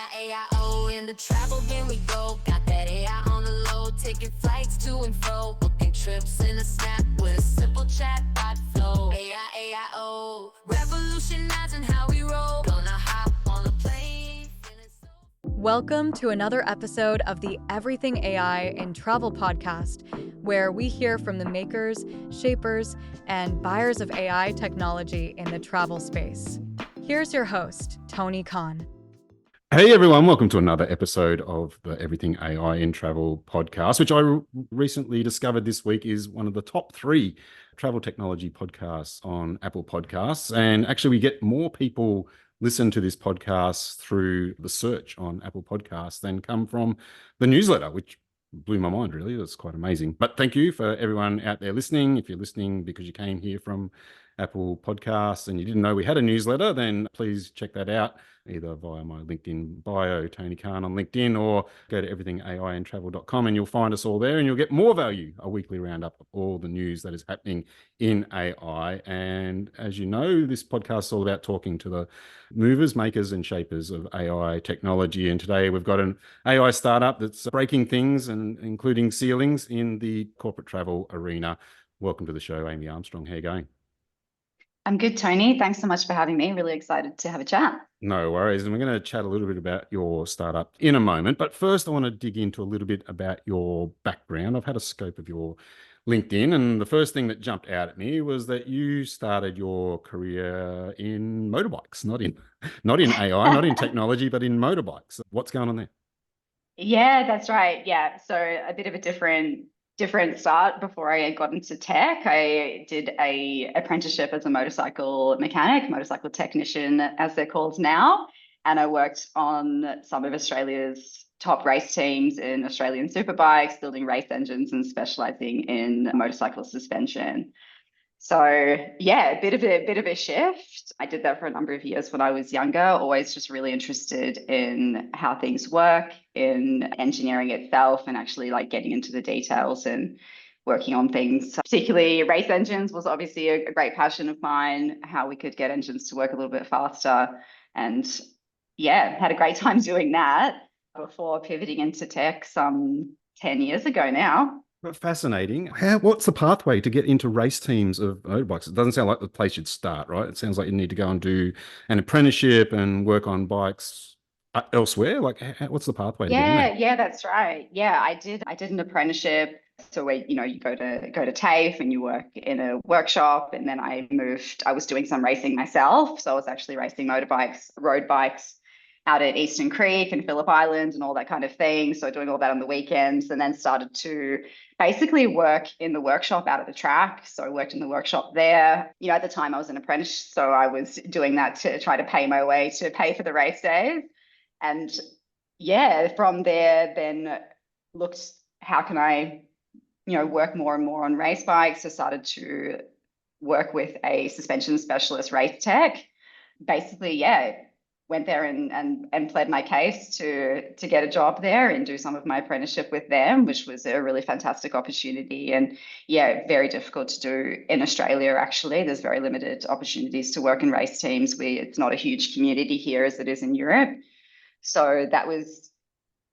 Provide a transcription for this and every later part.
A-I-A-I-O, in the travel bin we go. Got that AI on the low, taking flights to and fro, booking trips in a snap with a simple chatbot flow. A-I-A-I-O, revolutionizing how we roll. Gonna hop on a plane, feeling so. Welcome to another episode of the Everything AI in Travel podcast, where we hear from the makers, shapers, and buyers of AI technology in the travel space. Here's your host, Tony Khan. Hey everyone, welcome to another episode of the Everything AI in Travel podcast, which I recently discovered this week is one of the top 3 travel technology podcasts on Apple Podcasts. And actually we get more people listen to this podcast through the search on Apple Podcasts than come from the newsletter, which blew my mind, really. That's quite amazing. But thank you for everyone out there listening. If you're listening because you came here from Apple Podcasts and you didn't know we had a newsletter, then please check that out either via my LinkedIn bio, Tony Khan on LinkedIn, or go to everythingaiintravel.com and you'll find us all there and you'll get more value, a weekly roundup of all the news that is happening in AI. And as you know, this podcast is all about talking to the movers, makers and shapers of AI technology. And today we've got an AI startup that's breaking things and including ceilings in the corporate travel arena. Welcome to the show, Amy Armstrong. How are you going? I'm good, Tony. Thanks so much for having me. Really excited to have a chat. No worries. And we're going to chat a little bit about your startup in a moment. But first, I want to dig into a little bit about your background. I've had a scope of your LinkedIn, and the first thing that jumped out at me was that you started your career in motorbikes, not in AI, not in technology, but in motorbikes. What's going on there? Yeah, that's right. Yeah. So a bit of a different start. Before I got into tech, I did a apprenticeship as a motorcycle mechanic, motorcycle technician, as they're called now. And I worked on some of Australia's top race teams in Australian superbikes, building race engines and specializing in motorcycle suspension. So yeah, a bit of a shift. I did that for a number of years when I was younger, always just really interested in how things work, in engineering itself, and actually like getting into the details and working on things. Particularly race engines was obviously a great passion of mine, how we could get engines to work a little bit faster. And yeah, had a great time doing that before pivoting into tech some 10 years ago now. Fascinating. What's the pathway to get into race teams of motorbikes? It doesn't sound like the place you'd start, right? It sounds like you need to go and do an apprenticeship and work on bikes elsewhere. Like, what's the pathway to get in there? Yeah, that's right. Yeah, I did an apprenticeship. So where, you go to TAFE and you work in a workshop, and then I was doing some racing myself. So I was actually racing motorbikes, road bikes out at Eastern Creek and Phillip Island and all that kind of thing. So doing all that on the weekends, and then started to basically work in the workshop out at the track. So I worked in the workshop there. At the time I was an apprentice, so I was doing that to try to pay my way to pay for the race days. And yeah, from there then looked, how can I, work more and more on race bikes. So started to work with a suspension specialist race tech. Basically, yeah, went there and pled my case to get a job there and do some of my apprenticeship with them, which was a really fantastic opportunity. And yeah, very difficult to do in Australia, actually. There's very limited opportunities to work in race teams. It's not a huge community here as it is in Europe. So that was,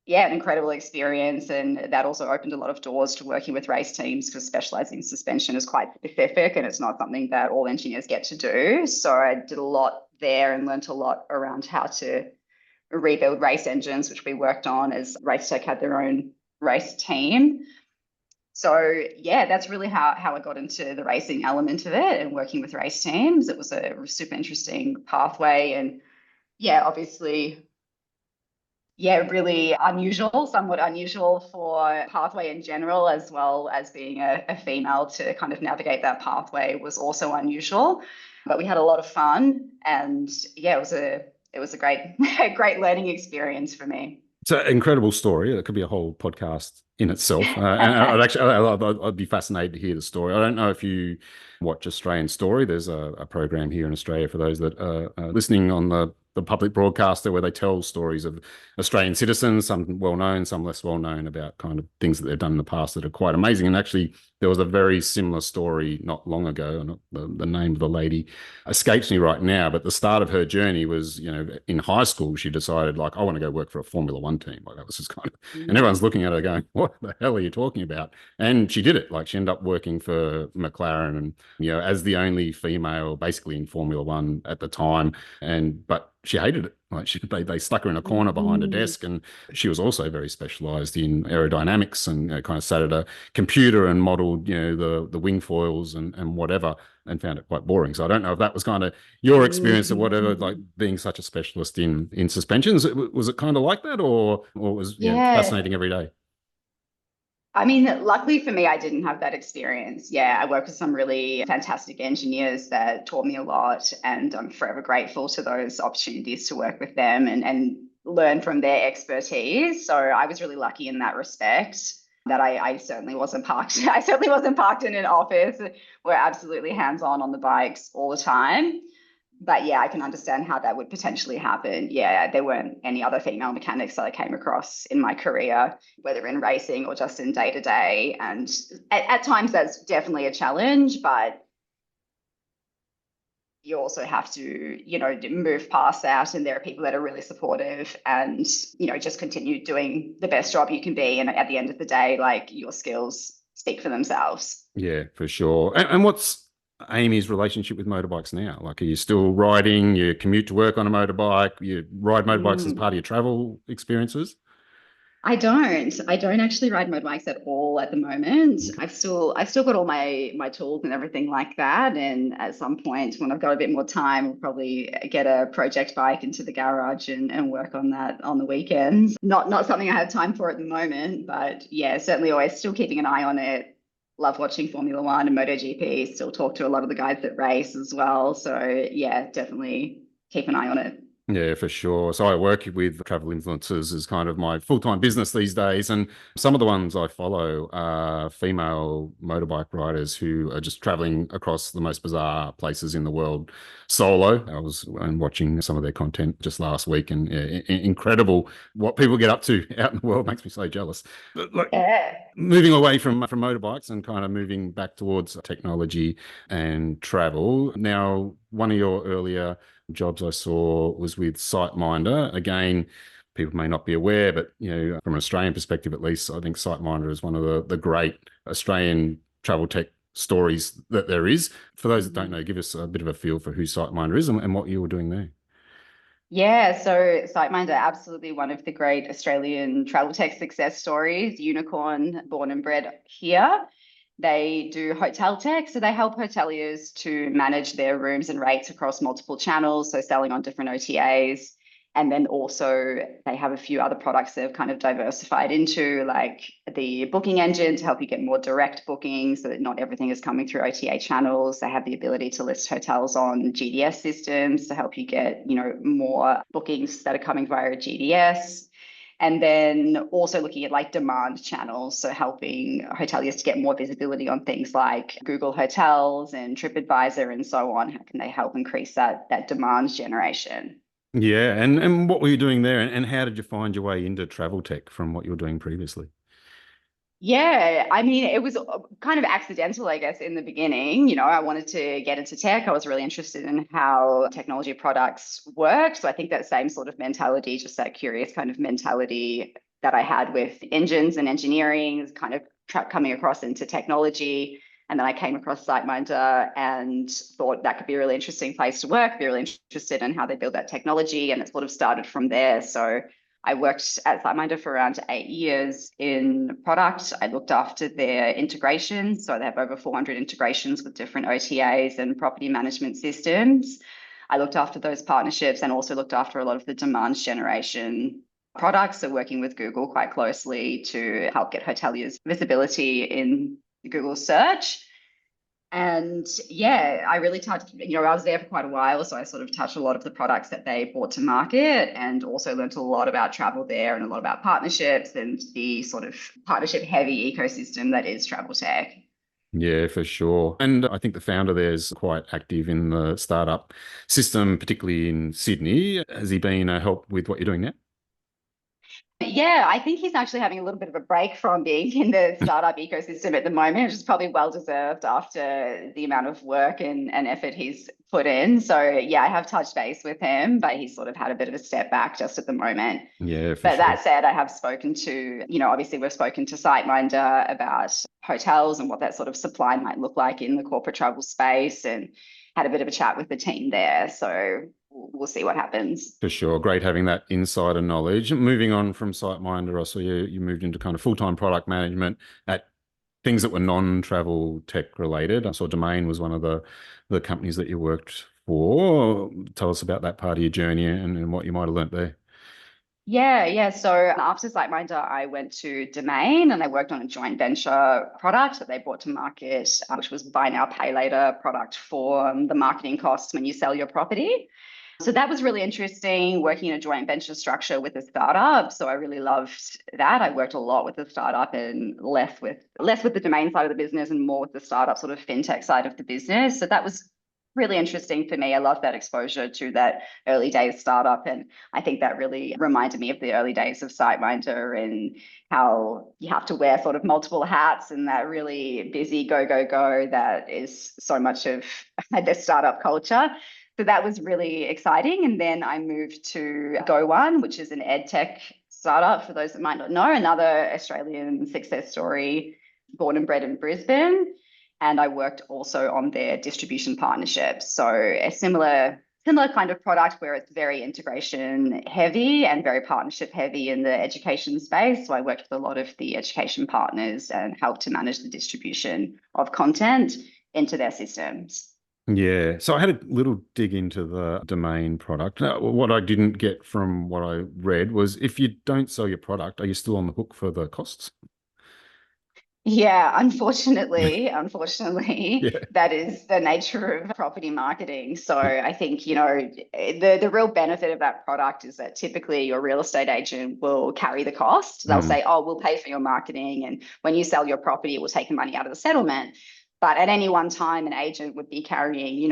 yeah, an incredible experience. And that also opened a lot of doors to working with race teams, because specializing in suspension is quite specific and it's not something that all engineers get to do. So I did a lot there and learned a lot around how to rebuild race engines, which we worked on as Racetech had their own race team. So yeah, that's really how I got into the racing element of it and working with race teams. It was a super interesting pathway, and yeah, obviously, yeah, really unusual, somewhat unusual for pathway in general, as well as being a female to kind of navigate that pathway was also unusual. But we had a lot of fun, and yeah, it was a great great learning experience for me. It's an incredible story. It could be a whole podcast in itself. And I'd be fascinated to hear the story. I don't know if you watch Australian Story. There's a program here in Australia for those that are listening on the the public broadcaster where they tell stories of Australian citizens, some well-known, some less well-known, about kind of things that they've done in the past that are quite amazing. And actually, there was a very similar story not long ago, and the name of the lady escapes me right now, but the start of her journey was, in high school, she decided, like, I want to go work for a Formula One team. Like, that was just kind of, and everyone's looking at her going, what the hell are you talking about? And she did it. Like, she ended up working for McLaren, and, as the only female basically in Formula One at the time. But she hated it. Like, they stuck her in a corner behind a desk, and she was also very specialized in aerodynamics, and kind of sat at a computer and modeled, the wing foils and whatever, and found it quite boring. So I don't know if that was kind of your experience or whatever, like being such a specialist in suspensions. Was it kind of like that, or was fascinating every day? I mean, luckily for me, I didn't have that experience. Yeah, I worked with some really fantastic engineers that taught me a lot, and I'm forever grateful to those opportunities to work with them and learn from their expertise. So I was really lucky in that respect. That I certainly wasn't parked. I certainly wasn't parked in an office. We're absolutely hands-on the bikes all the time. But yeah, I can understand how that would potentially happen. Yeah, there weren't any other female mechanics that I came across in my career, whether in racing or just in day-to-day. And at times that's definitely a challenge, but you also have to, move past that. And there are people that are really supportive and, just continue doing the best job you can be. And at the end of the day, like, your skills speak for themselves. Yeah, for sure. And what's Amy's relationship with motorbikes now? Like, are you still riding? You commute to work on a motorbike? You ride motorbikes as part of your travel experiences? I don't actually ride motorbikes at all at the moment. I've still got all my tools and everything like that. And at some point when I've got a bit more time, I'll probably get a project bike into the garage and work on that on the weekends. Not something I have time for at the moment, but yeah, certainly always still keeping an eye on it. Love watching Formula One and MotoGP, still talk to a lot of the guys that race as well. So yeah, definitely keep an eye on it. Yeah, for sure. So I work with travel influencers as kind of my full-time business these days. And some of the ones I follow are female motorbike riders who are just traveling across the most bizarre places in the world solo. I was watching some of their content just last week, and incredible what people get up to out in the world. Makes me so jealous. But like, moving away from motorbikes and kind of moving back towards technology and travel. Now, one of your earlier jobs I saw was with SiteMinder. Again, people may not be aware, but from an Australian perspective, at least, I think SiteMinder is one of the great Australian travel tech stories that there is. For those that don't know, give us a bit of a feel for who SiteMinder is and what you were doing there. Yeah, so SiteMinder, absolutely one of the great Australian travel tech success stories, unicorn, born and bred here. They do hotel tech, so they help hoteliers to manage their rooms and rates across multiple channels, so selling on different OTAs. And then also they have a few other products they've kind of diversified into, like the booking engine to help you get more direct bookings so that not everything is coming through OTA channels. They have the ability to list hotels on GDS systems to help you get, more bookings that are coming via GDS. And then also looking at like demand channels, so helping hoteliers to get more visibility on things like Google Hotels and TripAdvisor and so on. How can they help increase that demand generation? Yeah, and what were you doing there, and how did you find your way into travel tech from what you were doing previously? Yeah, I mean, it was kind of accidental, I guess, in the beginning. I wanted to get into tech. I was really interested in how technology products work. So I think that same sort of mentality, just that curious kind of mentality that I had with engines and engineering is kind of coming across into technology. And then I came across SiteMinder and thought that could be a really interesting place to work, be really interested in how they build that technology. And it sort of started from there. So I worked at SiteMinder for around 8 years in product. I looked after their integrations. So they have over 400 integrations with different OTAs and property management systems. I looked after those partnerships and also looked after a lot of the demand generation products. So working with Google quite closely to help get hoteliers visibility in Google search. And yeah, I really touched, I was there for quite a while, so I sort of touched a lot of the products that they brought to market and also learned a lot about travel there and a lot about partnerships and the sort of partnership heavy ecosystem that is travel tech. Yeah, for sure. And I think the founder there is quite active in the startup system, particularly in Sydney. Has he been a help with what you're doing now? Yeah, I think he's actually having a little bit of a break from being in the startup ecosystem at the moment, which is probably well deserved after the amount of work and effort he's put in. So yeah, I have touched base with him, but he's sort of had a bit of a step back just at the moment. Yeah, for But sure. that said, I have spoken to, obviously we've spoken to SiteMinder about hotels and what that sort of supply might look like in the corporate travel space, and had a bit of a chat with the team there. So we'll see what happens. For sure. Great having that insider knowledge. Moving on from SiteMinder, I saw you moved into kind of full-time product management at things that were non-travel tech related. I saw Domain was one of the companies that you worked for. Tell us about that part of your journey and what you might have learnt there. Yeah. So after SiteMinder, I went to Domain and I worked on a joint venture product that they brought to market, which was buy now, pay later product for the marketing costs when you sell your property. So that was really interesting, working in a joint venture structure with a startup. So I really loved that. I worked a lot with the startup and less with the Domain side of the business and more with the startup sort of fintech side of the business. So that was really interesting for me. I love that exposure to that early days startup. And I think that really reminded me of the early days of SiteMinder and how you have to wear sort of multiple hats and that really busy go, go, go that is so much of the startup culture. So that was really exciting. And then I moved to Go One, which is an ed tech startup, for those that might not know, another Australian success story, born and bred in Brisbane. And I worked also on their distribution partnerships. So a similar kind of product where it's very integration heavy and very partnership heavy in the education space. So I worked with a lot of the education partners and helped to manage the distribution of content into their systems. Yeah. So I had a little dig into the Domain product. Now, what I didn't get from what I read was if you don't sell your product, are you still on the hook for the costs? Yeah, Yeah. that is the nature of property marketing. So I think, the real benefit of that product is that typically your real estate agent will carry the cost. They'll Mm. say, oh, we'll pay for your marketing. And when you sell your property, we'll take the money out of the settlement. But at any one time, an agent would be carrying,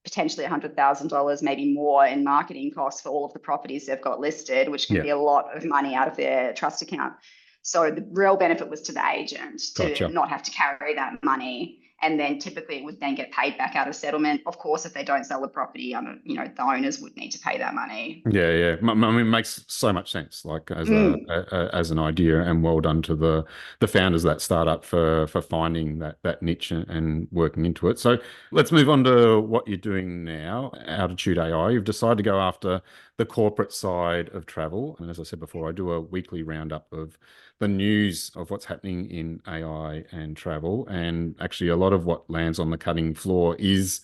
potentially $100,000, maybe more in marketing costs for all of the properties they've got listed, which can Yeah. be a lot of money out of their trust account. So the real benefit was to the agent to Gotcha. not have to carry that money. And then typically it would then get paid back out of settlement. Of course, if they don't sell the property, the owners would need to pay that money. Yeah. I mean, it makes so much sense, like as as an idea, and well done to the founders of that startup for finding that niche and working into it. So let's move on to what you're doing now, Altitude AI. You've decided to go after the corporate side of travel. And as I said before, I do a weekly roundup of the news of what's happening in AI and travel. And actually, a lot of what lands on the cutting floor is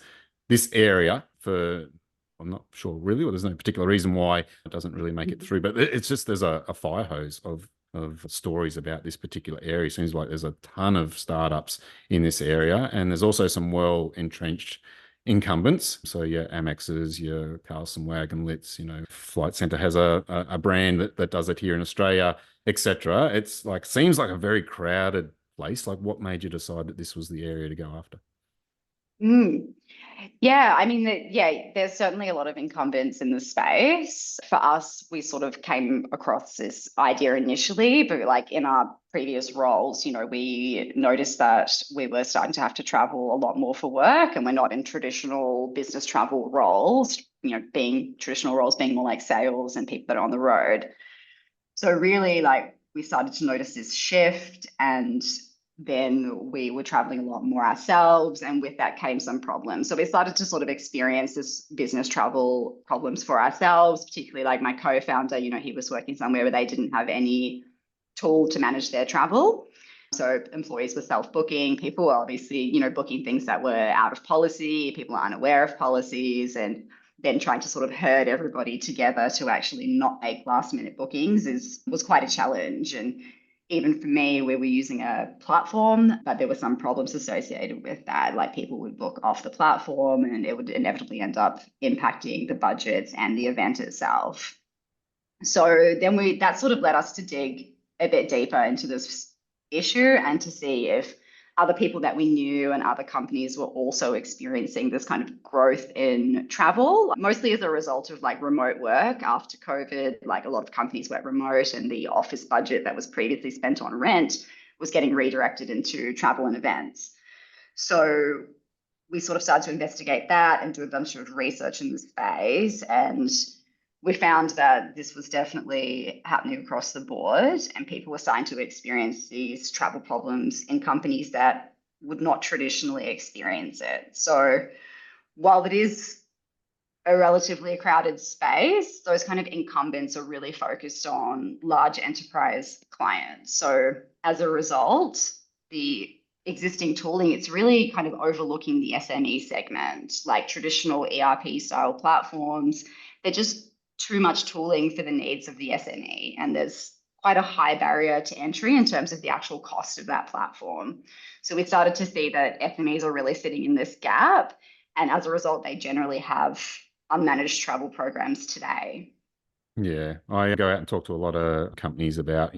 this area for, I'm not sure really, or there's no particular reason why it doesn't really make it through, but it's just there's a fire hose of stories about this particular area. Seems like there's a ton of startups in this area, and there's also some well entrenched incumbents. So your Amexes, your Carlson Wagonlits, Flight Centre has a brand that does it here in Australia, etc. It's like seems like a very crowded place. Like, what made you decide that this was the area to go after? Mm. Yeah, I mean, there's certainly a lot of incumbents in the space. For us, we sort of came across this idea initially, but like in our previous roles, we noticed that we were starting to have to travel a lot more for work, and we're not in traditional business travel roles, being traditional roles being more like sales and people that are on the road. So really, like, we started to notice this shift, and then we were traveling a lot more ourselves, and with that came some problems. So we started to sort of experience this business travel problems for ourselves, particularly like my co-founder, he was working somewhere where they didn't have any tool to manage their travel. So employees were self-booking, people were obviously, booking things that were out of policy, people are unaware of policies, and then trying to sort of herd everybody together to actually not make last minute bookings was quite a challenge. And even for me, we were using a platform, but there were some problems associated with that. Like people would book off the platform and it would inevitably end up impacting the budgets and the event itself. So then that sort of led us to dig a bit deeper into this issue and to see if other people that we knew and other companies were also experiencing this kind of growth in travel, mostly as a result of like remote work after COVID. Like a lot of companies went remote, and the office budget that was previously spent on rent was getting redirected into travel and events. So we sort of started to investigate that and do a bunch of research in the space. And we found that this was definitely happening across the board, and people were starting to experience these travel problems in companies that would not traditionally experience it. So while it is a relatively crowded space, those kind of incumbents are really focused on large enterprise clients. So as a result, the existing tooling, it's really kind of overlooking the SME segment, like traditional ERP style platforms. They're just too much tooling for the needs of the SME. And there's quite a high barrier to entry in terms of the actual cost of that platform. So we started to see that SMEs are really sitting in this gap. And as a result, they generally have unmanaged travel programs today. Yeah, I go out and talk to a lot of companies about,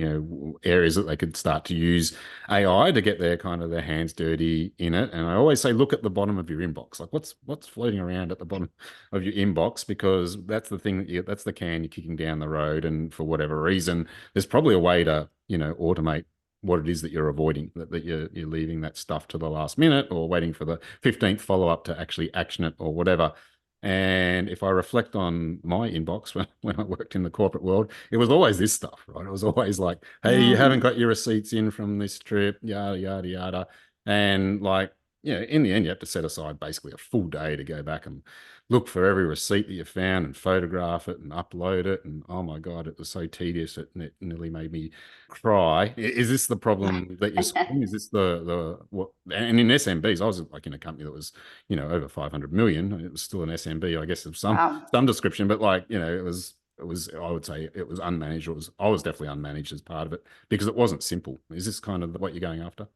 areas that they could start to use AI to get their hands dirty in it. And I always say, look at the bottom of your inbox. Like what's floating around at the bottom of your inbox, because that's the thing that's the can you're kicking down the road. And for whatever reason, there's probably a way to, automate what it is that you're avoiding, that you're leaving that stuff to the last minute or waiting for the 15th follow-up to actually action it or whatever. And if I reflect on my inbox when I worked in the corporate world, it was always this stuff, right? It was always like, hey, you haven't got your receipts in from this trip, yada, yada, yada. And like, in the end, you have to set aside basically a full day to go back and look for every receipt that you found and photograph it and upload it. And oh my God, it was so tedious. It nearly made me cry. Is this the problem that you're solving? Is this what? And in SMBs, I was like in a company that was, over 500 million. It was still an SMB, I guess, of Wow. some description, but like, it was, I would say it was unmanaged. I was definitely unmanaged as part of it because it wasn't simple. Is this kind of what you're going after?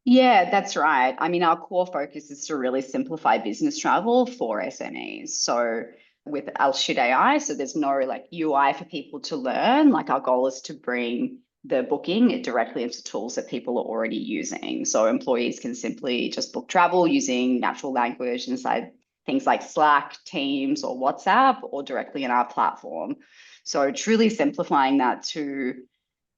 Yeah, that's right. I mean, our core focus is to really simplify business travel for SMEs. So with Alshid AI, so there's no like UI for people to learn. Like our goal is to bring the booking directly into tools that people are already using. So employees can simply just book travel using natural language inside things like Slack, Teams, or WhatsApp, or directly in our platform. So truly simplifying that to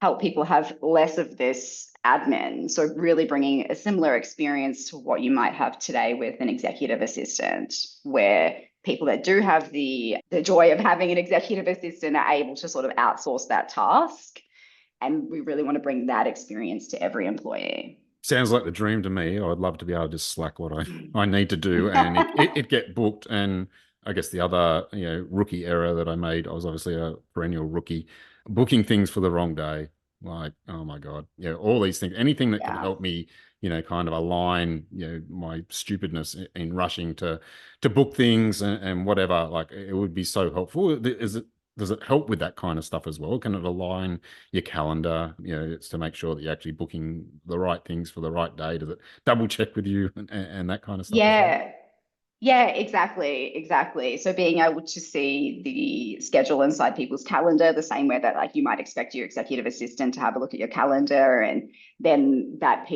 help people have less of this admin. So really bringing a similar experience to what you might have today with an executive assistant, where people that do have the joy of having an executive assistant are able to sort of outsource that task. And we really want to bring that experience to every employee. Sounds like the dream to me. I'd love to be able to just slack what I need to do and it get booked. And I guess the other, rookie error that I made, I was obviously a perennial rookie, booking things for the wrong day. Like, oh my God. Yeah, all these things, anything that could Yeah. help me, kind of align, my stupidness in rushing to book things and whatever, like it would be so helpful. Does it help with that kind of stuff as well? Can it align your calendar? It's to make sure that you're actually booking the right things for the right day. Does it double check with you and that kind of stuff as well? Yeah. Yeah, exactly. So being able to see the schedule inside people's calendar, the same way that like you might expect your executive assistant to have a look at your calendar, and then that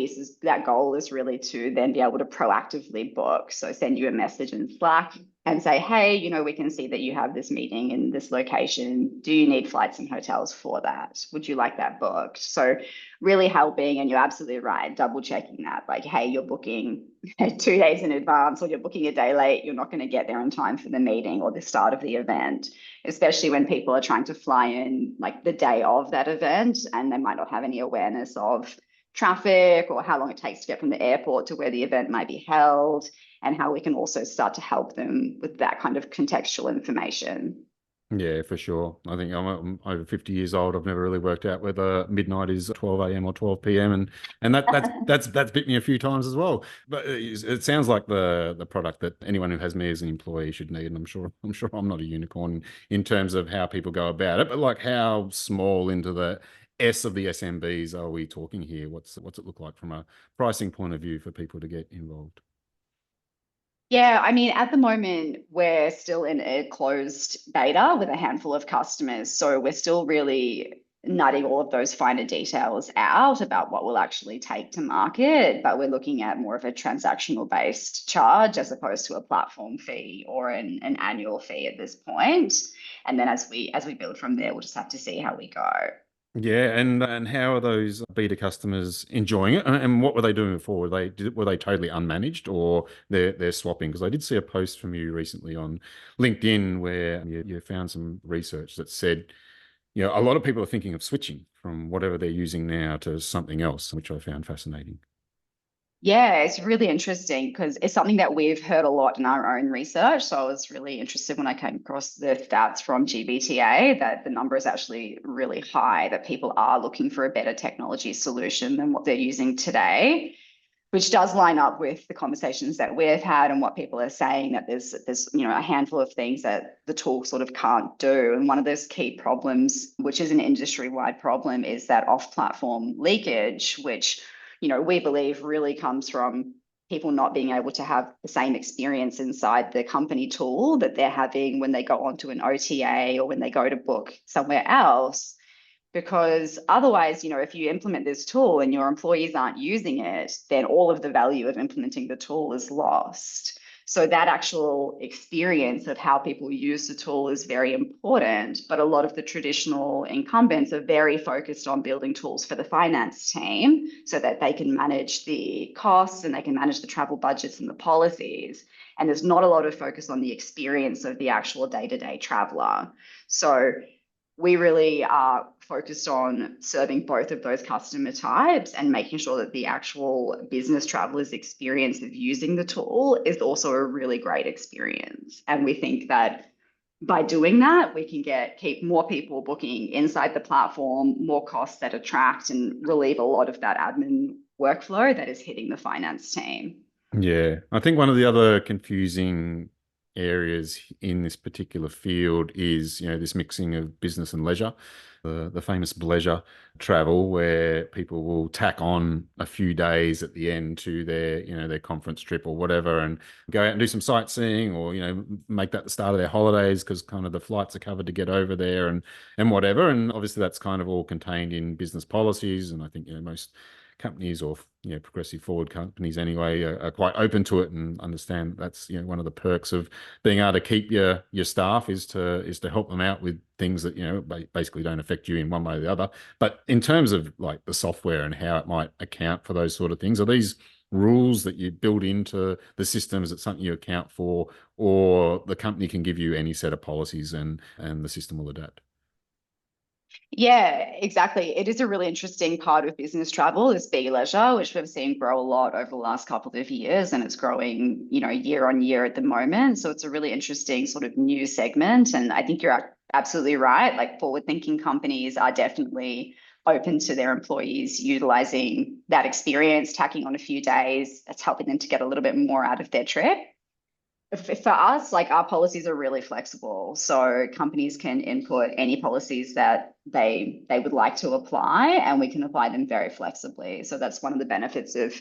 goal is really to then be able to proactively book. So send you a message in Slack and say, hey, we can see that you have this meeting in this location. Do you need flights and hotels for that? Would you like that booked? So really helping, and you're absolutely right, double checking that, like, hey, you're booking 2 days in advance, or you're booking a day late, you're not going to get there in time for the meeting or the start of the event, especially when people are trying to fly in like the day of that event and they might not have any awareness of traffic or how long it takes to get from the airport to where the event might be held, and how we can also start to help them with that kind of contextual information. Yeah, for sure. I think I'm over 50 years old. I've never really worked out whether midnight is 12 a.m. or 12 p.m. And that's bit me a few times as well. But it sounds like the product that anyone who has me as an employee should need. And I'm sure I'm not a unicorn in terms of how people go about it. But like, how small into the S of the SMBs are we talking here? What's it look like from a pricing point of view for people to get involved? Yeah, I mean, at the moment, we're still in a closed beta with a handful of customers. So we're still really nutting all of those finer details out about what we'll actually take to market, but we're looking at more of a transactional based charge as opposed to a platform fee or an annual fee at this point. And then as we build from there, we'll just have to see how we go. Yeah, and how are those beta customers enjoying it? And what were they doing before? Were they totally unmanaged, or they're swapping? Because I did see a post from you recently on LinkedIn where you found some research that said, a lot of people are thinking of switching from whatever they're using now to something else, which I found fascinating. Yeah, it's really interesting because it's something that we've heard a lot in our own research. So I was really interested when I came across the stats from GBTA that the number is actually really high, that people are looking for a better technology solution than what they're using today, which does line up with the conversations that we've had and what people are saying, that there's a handful of things that the tool sort of can't do. And one of those key problems, which is an industry-wide problem, is that off-platform leakage, which we believe really comes from people not being able to have the same experience inside the company tool that they're having when they go onto an OTA or when they go to book somewhere else. Because otherwise, if you implement this tool and your employees aren't using it, then all of the value of implementing the tool is lost. So that actual experience of how people use the tool is very important, but a lot of the traditional incumbents are very focused on building tools for the finance team so that they can manage the costs and they can manage the travel budgets and the policies. And there's not a lot of focus on the experience of the actual day-to-day traveler. So we really are focused on serving both of those customer types and making sure that the actual business traveler's experience of using the tool is also a really great experience. And we think that by doing that, we can keep more people booking inside the platform, more costs that attract, and relieve a lot of that admin workflow that is hitting the finance team. Yeah, I think one of the other confusing areas in this particular field is, this mixing of business and leisure, the famous bleisure travel, where people will tack on a few days at the end to their conference trip or whatever, and go out and do some sightseeing, or make that the start of their holidays because kind of the flights are covered to get over there and whatever. And obviously that's kind of all contained in business policies, and I think most companies, or progressive forward companies anyway, are quite open to it and understand that's one of the perks of being able to keep your staff is to help them out with things that basically don't affect you in one way or the other. But in terms of like the software and how it might account for those sort of things, are these rules that you build into the systems that something you account for, or the company can give you any set of policies and the system will adapt? Yeah, exactly. It is a really interesting part of business travel, is leisure, which we've seen grow a lot over the last couple of years, and it's growing, year on year at the moment. So it's a really interesting sort of new segment. And I think you're absolutely right. Like, forward-thinking companies are definitely open to their employees utilizing that experience, tacking on a few days. That's helping them to get a little bit more out of their trip. For us, like, our policies are really flexible. So companies can input any policies that they would like to apply, and we can apply them very flexibly. So that's one of the benefits of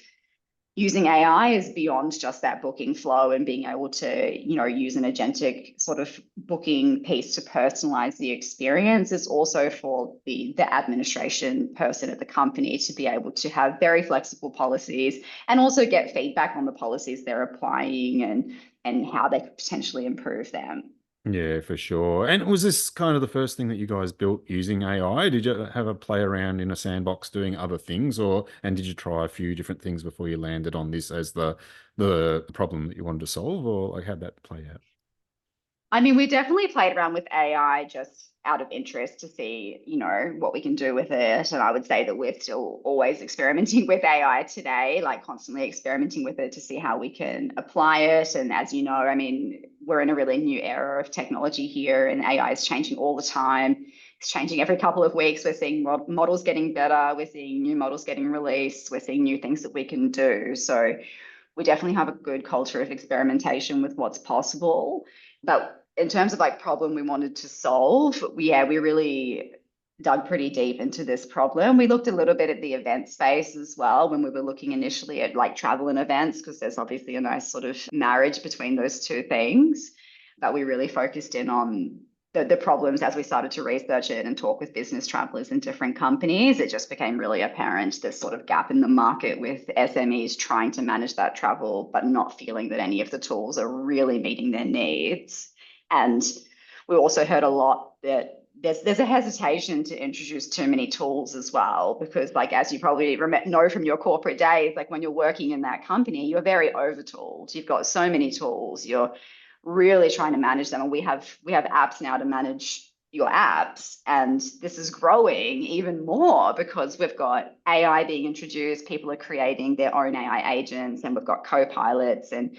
using AI, is beyond just that booking flow and being able to, use an agentic sort of booking piece to personalize the experience. It's also for the administration person at the company to be able to have very flexible policies and also get feedback on the policies they're applying and how they could potentially improve them. Yeah, for sure. And was this kind of the first thing that you guys built using AI? Did you have a play around in a sandbox doing other things, and did you try a few different things before you landed on this as the problem that you wanted to solve, or like how'd that play out? I mean, we definitely played around with AI just out of interest to see, what we can do with it. And I would say that we're still always experimenting with AI today, like constantly experimenting with it to see how we can apply it. And as you know, I mean, we're in a really new era of technology here, and AI is changing all the time. It's changing every couple of weeks. We're seeing models getting better. We're seeing new models getting released. We're seeing new things that we can do. So we definitely have a good culture of experimentation with what's possible. But in terms of like problem we wanted to solve, we really dug pretty deep into this problem. We looked a little bit at the event space as well when we were looking initially at like travel and events, because there's obviously a nice sort of marriage between those two things. But we really focused in on the problems as we started to research it and talk with business travelers in different companies, it just became really apparent this sort of gap in the market with SMEs trying to manage that travel, but not feeling that any of the tools are really meeting their needs. And we also heard a lot that there's a hesitation to introduce too many tools as well, because like, as you probably know from your corporate days, like when you're working in that company, you're very over tooled. You've got so many tools. You're really trying to manage them. And we have apps now to manage your apps. And this is growing even more because we've got AI being introduced. People are creating their own AI agents, and we've got co-pilots. And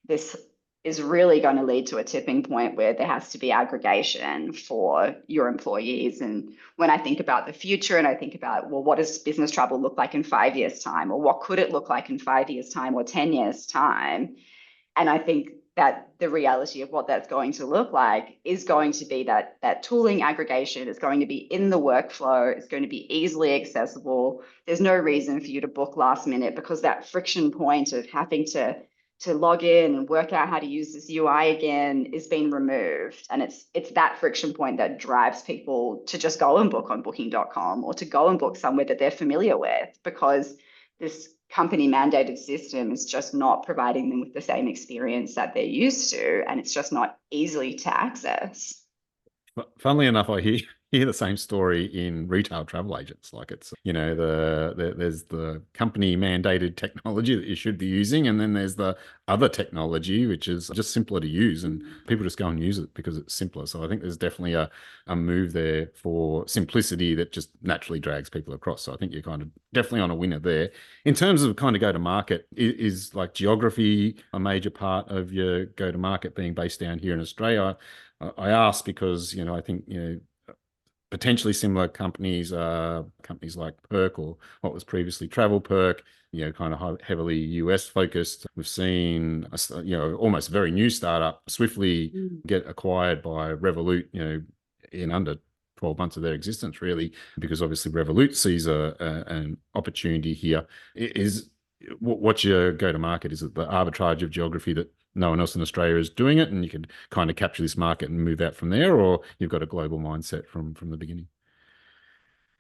this is really going to lead to a tipping point where there has to be aggregation for your employees. And when I think about the future and I think about, well, what does business travel look like in 5 years' time? Or what could it look like in 5 years' time or 10 years' time? And I think that the reality of what that's going to look like is going to be that tooling aggregation is going to be in the workflow. It's going to be easily accessible. There's no reason for you to book last minute, because that friction point of having to log in and work out how to use this UI again is being removed. And it's that friction point that drives people to just go and book on booking.com or to go and book somewhere that they're familiar with, because this company mandated system is just not providing them with the same experience that they're used to, and it's just not easily to access. Funnily enough, I hear the same story in retail travel agents. Like, it's, there's the company mandated technology that you should be using, and then there's the other technology which is just simpler to use, and people just go and use it because it's simpler. So I think there's definitely a move there for simplicity that just naturally drags people across. So I think you're kind of definitely on a winner there. In terms of kind of go to market, is like geography a major part of your go to market, being based down here in Australia? I ask because, I think, potentially similar companies, companies like Perk, or what was previously Travel Perk, kind of heavily US focused. We've seen, almost a very new startup swiftly get acquired by Revolut, in under 12 months of their existence, really, because obviously Revolut sees an opportunity here. What's your go to market? Is it the arbitrage of geography that no one else in Australia is doing it, and you can kind of capture this market and move out from there, or you've got a global mindset from the beginning?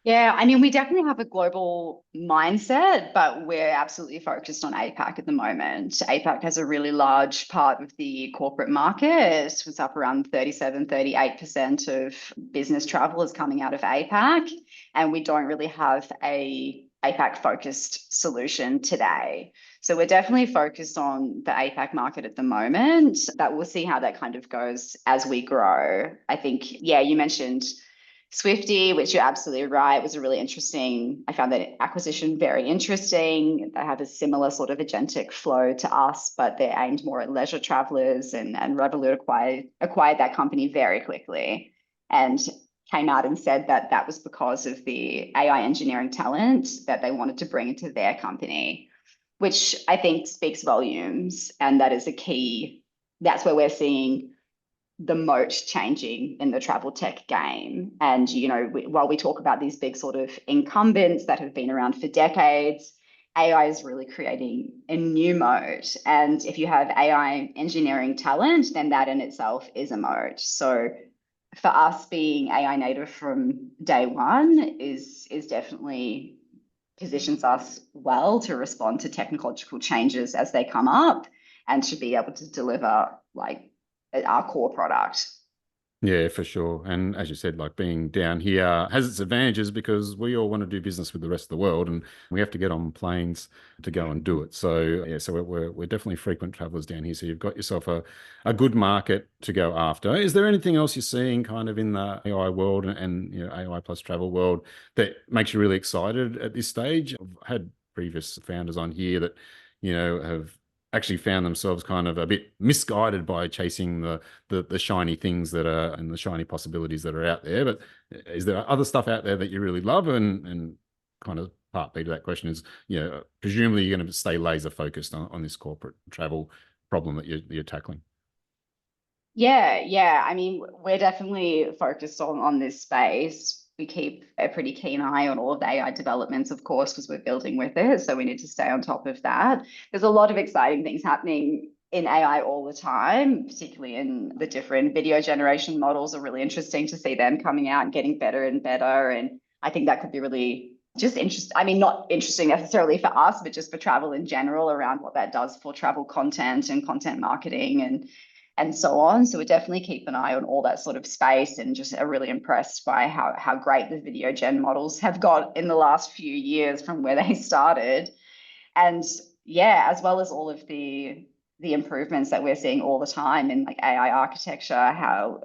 Yeah, I mean, we definitely have a global mindset, but we're absolutely focused on APAC at the moment. APAC has a really large part of the corporate market. It's up around 38% of business travel is coming out of APAC, and we don't really have a APAC focused solution today. So we're definitely focused on the APAC market at the moment, but we'll see how that kind of goes as we grow. I think, yeah, you mentioned Swifty, which you're absolutely right, was a really interesting, I found that acquisition very interesting. They have a similar sort of agentic flow to us, but they're aimed more at leisure travelers, and Revolut acquired that company very quickly and came out and said that that was because of the AI engineering talent that they wanted to bring into their company, which I think speaks volumes. And that is a key, that's where we're seeing the moat changing in the travel tech game. And, while we talk about these big sort of incumbents that have been around for decades, AI is really creating a new moat. And if you have AI engineering talent, then that in itself is a moat. So for us, being AI native from day one is definitely positions us well to respond to technological changes as they come up, and to be able to deliver like our core product. Yeah, for sure. And as you said, like, being down here has its advantages because we all want to do business with the rest of the world, and we have to get on planes to go and do it. So yeah, so we're definitely frequent travelers down here. So you've got yourself a good market to go after. Is there anything else you're seeing kind of in the AI world and AI plus travel world that makes you really excited at this stage? I've had previous founders on here that have actually found themselves kind of a bit misguided by chasing the shiny things that are, and the shiny possibilities that are out there. But is there other stuff out there that you really love? And kind of part B to that question is, presumably you're going to stay laser focused on this corporate travel problem that you're tackling. Yeah. I mean, we're definitely focused on this space. We keep a pretty keen eye on all of the AI developments, of course, because we're building with it. So we need to stay on top of that. There's a lot of exciting things happening in AI all the time, particularly in the different video generation models are really interesting to see them coming out and getting better and better. And I think that could be really just interesting. I mean, not interesting necessarily for us, but just for travel in general around what that does for travel content and content marketing and so on. So we definitely keep an eye on all that sort of space, and just are really impressed by how great the video gen models have got in the last few years from where they started. And yeah, as well as all of the improvements that we're seeing all the time in like AI architecture, how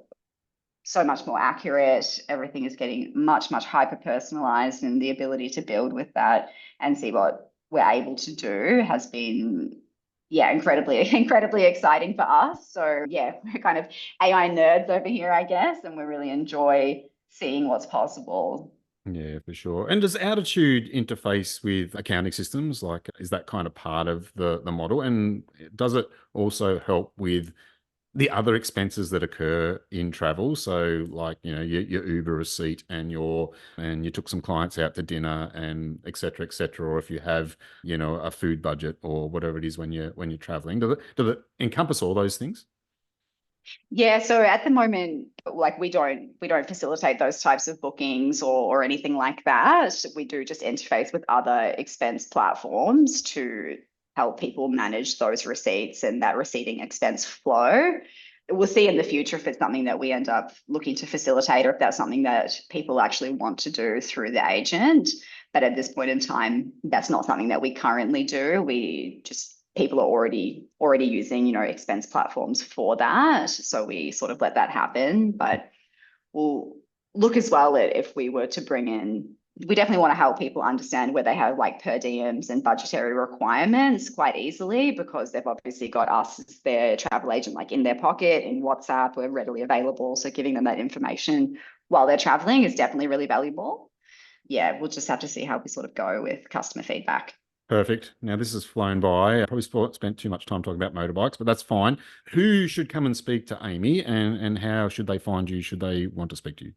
so much more accurate, everything is getting much, much hyper personalized, and the ability to build with that and see what we're able to do has been, yeah, incredibly exciting for us. So yeah, we're kind of AI nerds over here, I guess, and we really enjoy seeing what's possible. Yeah, for sure. And does Altitude interface with accounting systems? Like, is that kind of part of the model? And does it also help with the other expenses that occur in travel? So like, your Uber receipt and you took some clients out to dinner and et cetera, or if you have, a food budget or whatever it is when you're traveling, does it encompass all those things? Yeah, so at the moment, like we don't facilitate those types of bookings or anything like that. We do just interface with other expense platforms to help people manage those receipts and that receipting expense flow. We'll see in the future if it's something that we end up looking to facilitate, or if that's something that people actually want to do through the agent. But at this point in time, that's not something that we currently do. People are already using, expense platforms for that. So we sort of let that happen. But we'll look as well at if we were to bring in, we definitely want to help people understand where they have like per diems and budgetary requirements quite easily, because they've obviously got us as their travel agent, like in their pocket, in WhatsApp, we're readily available. So giving them that information while they're traveling is definitely really valuable. Yeah, we'll just have to see how we sort of go with customer feedback. Perfect. Now, this has flown by. I probably spent too much time talking about motorbikes, but that's fine. Who should come and speak to Amy, and how should they find you? Should they want to speak to you?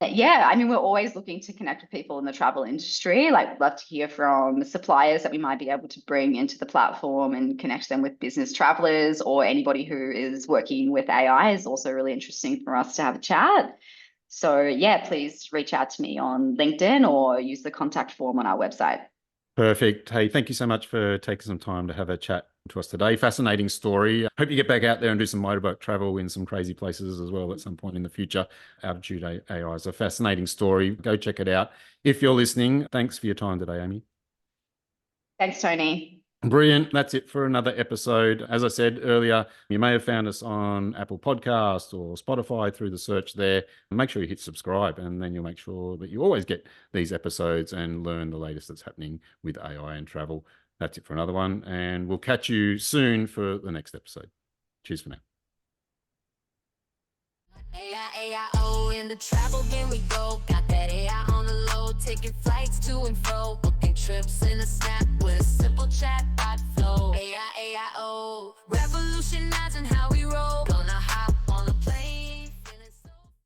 Yeah, I mean, we're always looking to connect with people in the travel industry. Like, we'd love to hear from suppliers that we might be able to bring into the platform and connect them with business travelers, or anybody who is working with AI is also really interesting for us to have a chat. So yeah, please reach out to me on LinkedIn or use the contact form on our website. Perfect. Hey, thank you so much for taking some time to have a chat to us today. Fascinating story. Hope you get back out there and do some motorbike travel in some crazy places as well at some point in the future. Altitude AI is a fascinating story. Go check it out. If you're listening, thanks for your time today, Amy. Thanks, Tony. Brilliant. That's it for another episode. As I said earlier, you may have found us on Apple Podcasts or Spotify through the search there. Make sure you hit subscribe, and then you'll make sure that you always get these episodes and learn the latest that's happening with AI and travel. That's it for another one, and we'll catch you soon for the next episode. Cheers for now. AI, in the travel game we go. Got that AI on the low, taking flights to and fro, booking trips in a snap with a simple chat bot flow. AI, revolutionizing how we roll. Gonna hop